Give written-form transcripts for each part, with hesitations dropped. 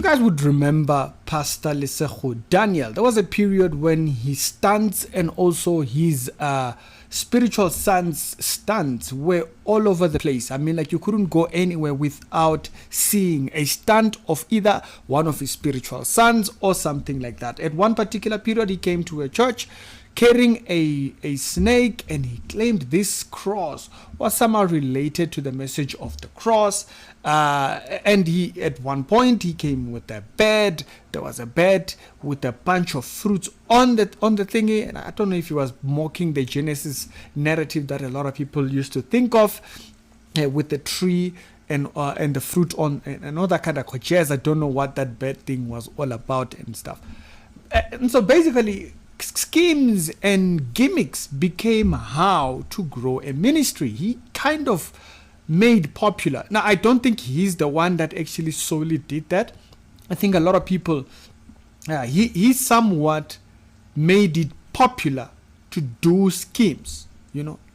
guys would remember Pastor Lesego Daniel, there was a period when his stunts and also his spiritual stunts were all over the place. I mean, like, you couldn't go anywhere without seeing a stunt of either one of his spiritual sons or something like that. At one particular period, he came to a church carrying a snake, and he claimed this cross was somehow related to the message of the cross. And he, at one point, he came with a bed. There was a bed with a bunch of fruits on the thingy, and I don't know if he was mocking the Genesis narrative that a lot of people used to think of, with the tree and the fruit on and all that kind of jazz. I don't know what that bed thing was all about and stuff. And so basically, schemes and gimmicks became how to grow a ministry. He kind of made popular. Now, I don't think he's the one that actually solely did that. I think a lot of people, he somewhat made it popular to do schemes,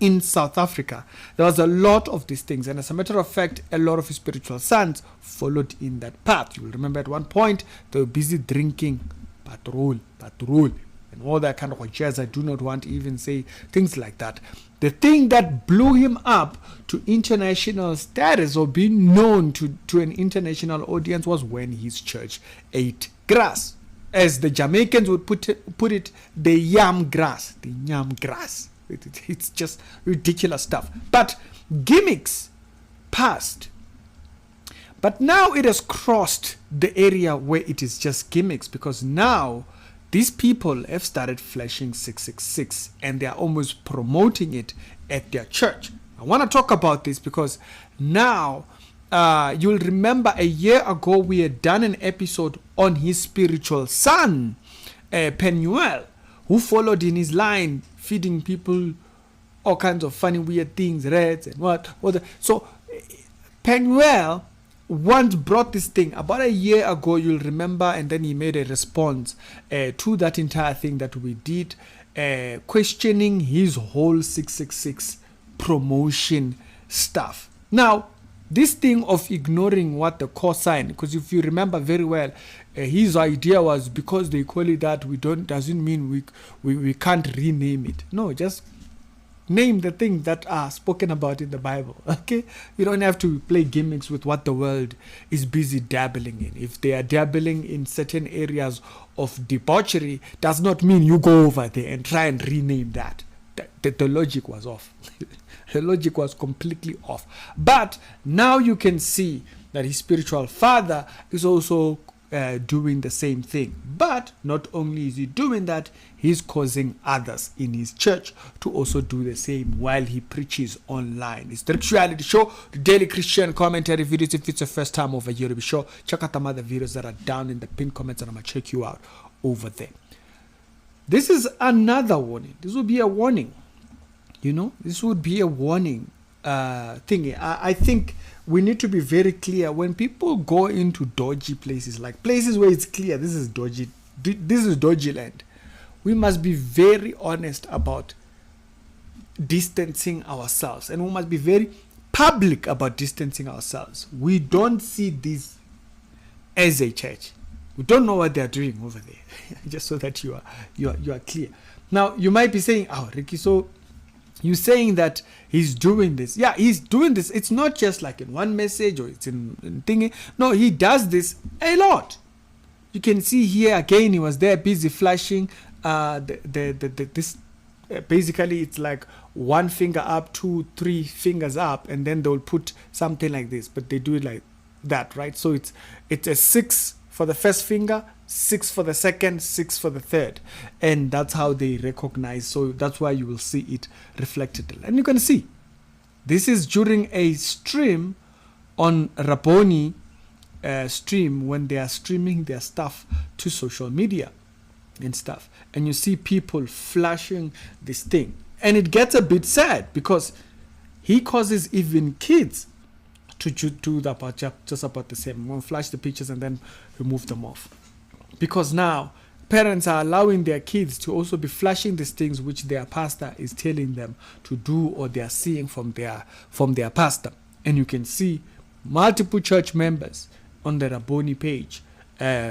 in South Africa. There was a lot of these things, and as a matter of fact, a lot of his spiritual sons followed in that path. You will remember at one point, they were busy drinking patrol, and all that kind of jazz. I do not want to even say things like that. The thing that blew him up to international status or being known to an international audience was when his church ate grass. As the Jamaicans would put it, the yam grass. It's just ridiculous stuff. But gimmicks passed. But now it has crossed the area where it is just gimmicks, because now these people have started flashing 666 and they are almost promoting it at their church. I want to talk about this because now you'll remember a year ago we had done an episode on his spiritual son, Penuel, who followed in his line, feeding people all kinds of funny, weird things, reds and what. So Penuel once brought this thing about a year ago, you'll remember, and then he made a response to that entire thing that we did, questioning his whole 666 promotion stuff. Now, this thing of ignoring what the core sign, because if you remember very well, his idea was because they call it that, doesn't mean we can't rename it. No, just name the things that are spoken about in the Bible, okay? You don't have to play gimmicks with what the world is busy dabbling in. If they are dabbling in certain areas of debauchery, does not mean you go over there and try and rename that. The logic was off. The logic was completely off. But now you can see that his spiritual father is also doing the same thing. But not only is he doing that, he's causing others in his church to also do the same while he preaches online. It's the Reality Show, the daily Christian commentary videos. If it's your first time over here to be sure, check out some other videos that are down in the pinned comments, and I'm going to check you out over there. This is another warning. This will be a warning. This would be a warning thing. I think we need to be very clear when people go into dodgy places, like places where it's clear this is dodgy land. We must be very honest about distancing ourselves, and we must be very public about distancing ourselves. We don't see this as a church. We don't know what they're doing over there. Just so that you are clear. Now you might be saying, "Oh, Ricky, so you're saying that he's doing this?" Yeah, he's doing this. It's not just like in one message or it's in thingy. No, he does this a lot. You can see here again, he was there busy flashing this. Basically, it's like one finger up, 2, 3 fingers up, and then they'll put something like this. But they do it like that, right? So it's a 6 for the first finger, 6 for the second, 6 for the third, and that's how they recognize. So that's why you will see it reflected, and you can see this is during a stream on Rabboni stream when they are streaming their stuff to social media and stuff, and you see people flashing this thing, and it gets a bit sad because he causes even kids to do just about the same. We'll flash the pictures and then remove them off, because now parents are allowing their kids to also be flashing these things which their pastor is telling them to do, or they are seeing from their pastor. And you can see multiple church members on the Rabboni page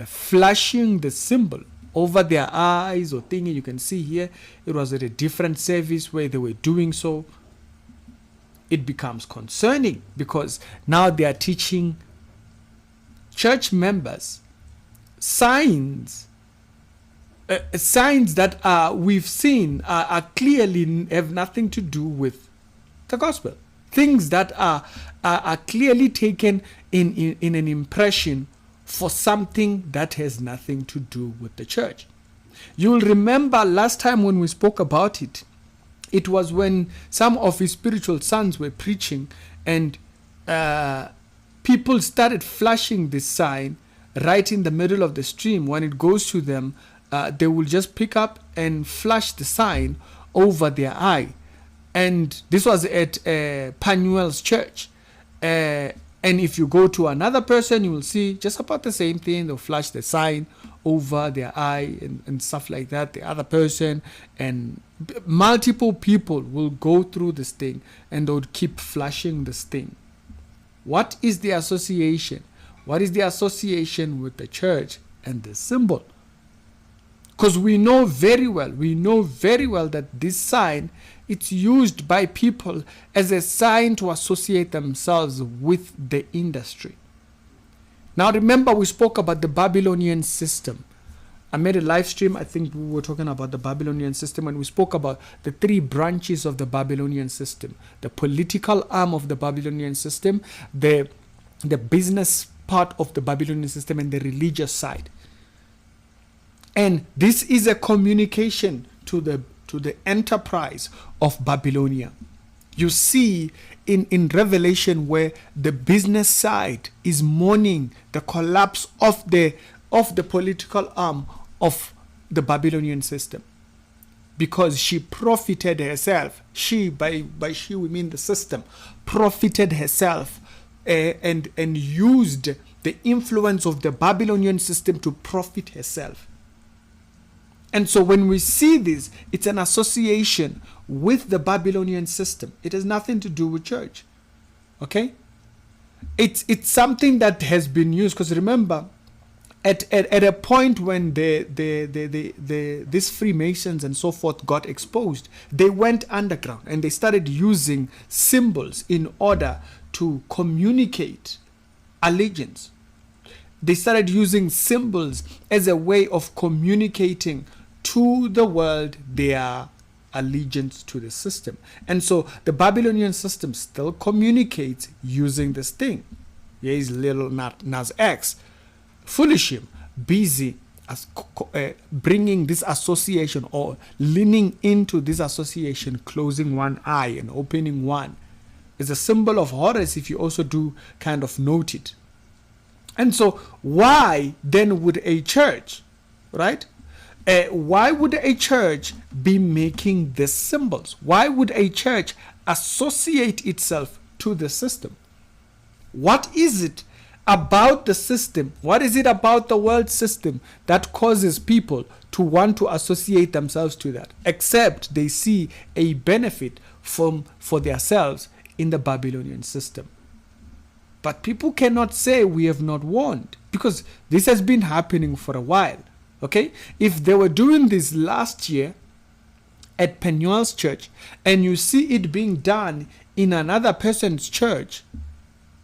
flashing the symbol over their eyes or thingy. You can see here, it was at a different service where they were doing so. It becomes concerning because now they are teaching church members signs that we've seen are clearly have nothing to do with the gospel. Things that are clearly taken in an impression for something that has nothing to do with the church. You'll remember last time when we spoke about it, it was when some of his spiritual sons were preaching and people started flashing this sign right in the middle of the stream. When it goes to them, they will just pick up and flash the sign over their eye. And this was at Panuel's church. And if you go to another person, you will see just about the same thing. They'll flash the sign over their eye and stuff like that. The other person and multiple people will go through this thing and they'll keep flashing this thing. What is the association? What is the association with the church and the symbol? Because we know very well that this sign, it's used by people as a sign to associate themselves with the industry. Now remember, we spoke about the Babylonian system. I made a live stream. I think we were talking about the Babylonian system, and we spoke about the three branches of the Babylonian system: the political arm of the Babylonian system, the business part of the Babylonian system, and the religious side. And this is a communication to the enterprise of Babylonia. You see in Revelation where the business side is mourning the collapse of the political arm of the Babylonian system, because she profited herself. She, by she we mean the system, profited herself and used the influence of the Babylonian system to profit herself. And so when we see this, it's an association with the Babylonian system. It has nothing to do with church. Okay? It's something that has been used, because remember, at a point when these Freemasons and so forth got exposed, they went underground and they started using symbols in order to communicate allegiance. They started using symbols as a way of communicating to the world their allegiance to the system. And so the Babylonian system still communicates using this thing. Here is little Nas X, foolish him, busy as bringing this association or leaning into this association, closing one eye and opening one. It's a symbol of Horus if you also do kind of note it. And so why then would a church, right? Why would a church be making these symbols? Why would a church associate itself to the system? What is it about the system? What is it about the world system that causes people to want to associate themselves to that, except they see a benefit for themselves in the Babylonian system? But people cannot say we have not warned, because this has been happening for a while. Okay, if they were doing this last year at Penuel's church, and you see it being done in another person's church,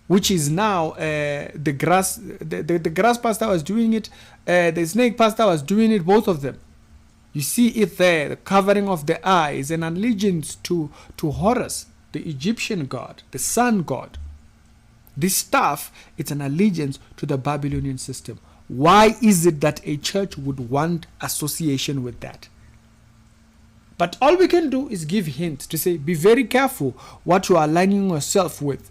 which is now the grass pastor was doing it, the snake pastor was doing it, both of them. You see it there, the covering of the eyes, an allegiance to Horus, the Egyptian god, the sun god. This stuff, it's an allegiance to the Babylonian system. Why is it that a church would want association with that? But all we can do is give hints to say, be very careful what you are aligning yourself with.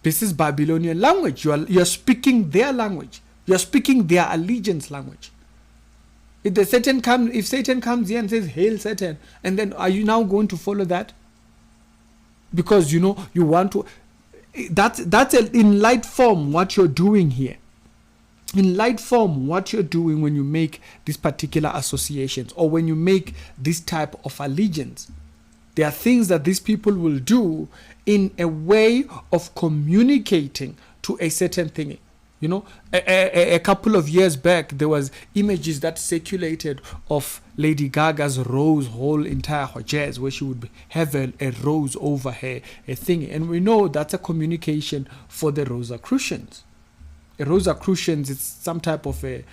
This is Babylonian language. You're speaking their language. You're speaking their allegiance language. If Satan comes here and says, "Hail Satan," and then are you now going to follow that? Because you want to. That's in light form what you're doing here. In light form, what you're doing when you make these particular associations or when you make this type of allegiance. There are things that these people will do in a way of communicating to a certain thing. You know, a couple of years back, there was images that circulated of Lady Gaga's rose whole entire hijaz, where she would have a rose over her a thing, and we know that's a communication for the Rosicrucians. A Rosicrucians, it's some type of an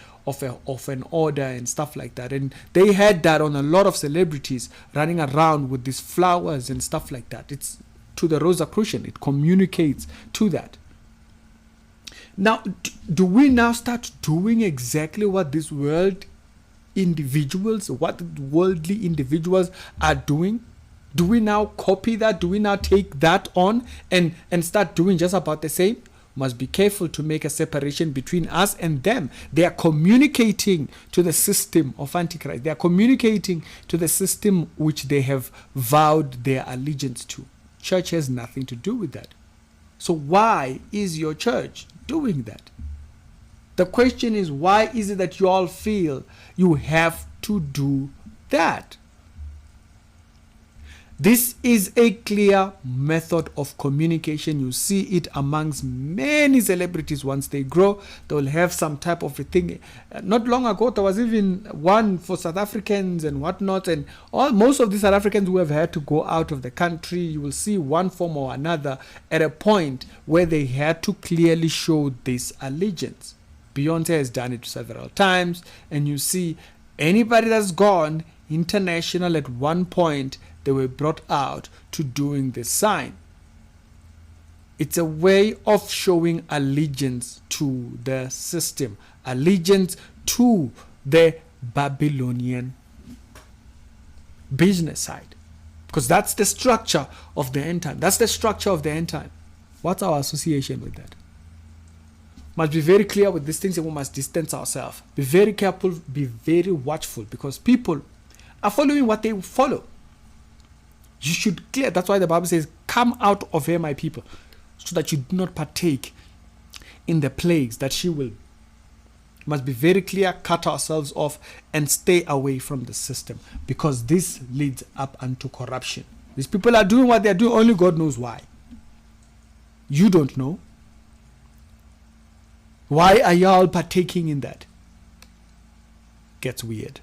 order and stuff like that, and they had that on a lot of celebrities running around with these flowers and stuff like that. It's to the Rosicrucian. It communicates to that. Now, do we now start doing exactly what these worldly individuals are doing? Do we now copy that? Do we now take that on and start doing just about the same? Must be careful to make a separation between us and them. They are communicating to the system of Antichrist. They are communicating to the system which they have vowed their allegiance to. Church has nothing to do with that. So why is your church doing that? The question is, why is it that you all feel you have to do that? This is a clear method of communication. You see it amongst many celebrities. Once they grow, they will have some type of a thing. Not long ago, there was even one for South Africans and whatnot, and most of the South Africans who have had to go out of the country, you will see one form or another at a point where they had to clearly show this allegiance. Beyonce has done it several times, and you see anybody that's gone international at one point, they were brought out to doing this sign. It's a way of showing allegiance to the system, allegiance to the Babylonian business side, because that's the structure of the end time. That's the structure of the end time. What's our association with that? Must be very clear with these things, and we must distance ourselves. Be very careful, be very watchful, because people are following what they follow. You should clear. That's why the Bible says, come out of her, my people, so that you do not partake in the plagues that she will. Must be very clear, cut ourselves off and stay away from the system, because this leads up unto corruption. These people are doing what they're doing, only God knows why. You don't know. Why are y'all partaking in that? Gets weird.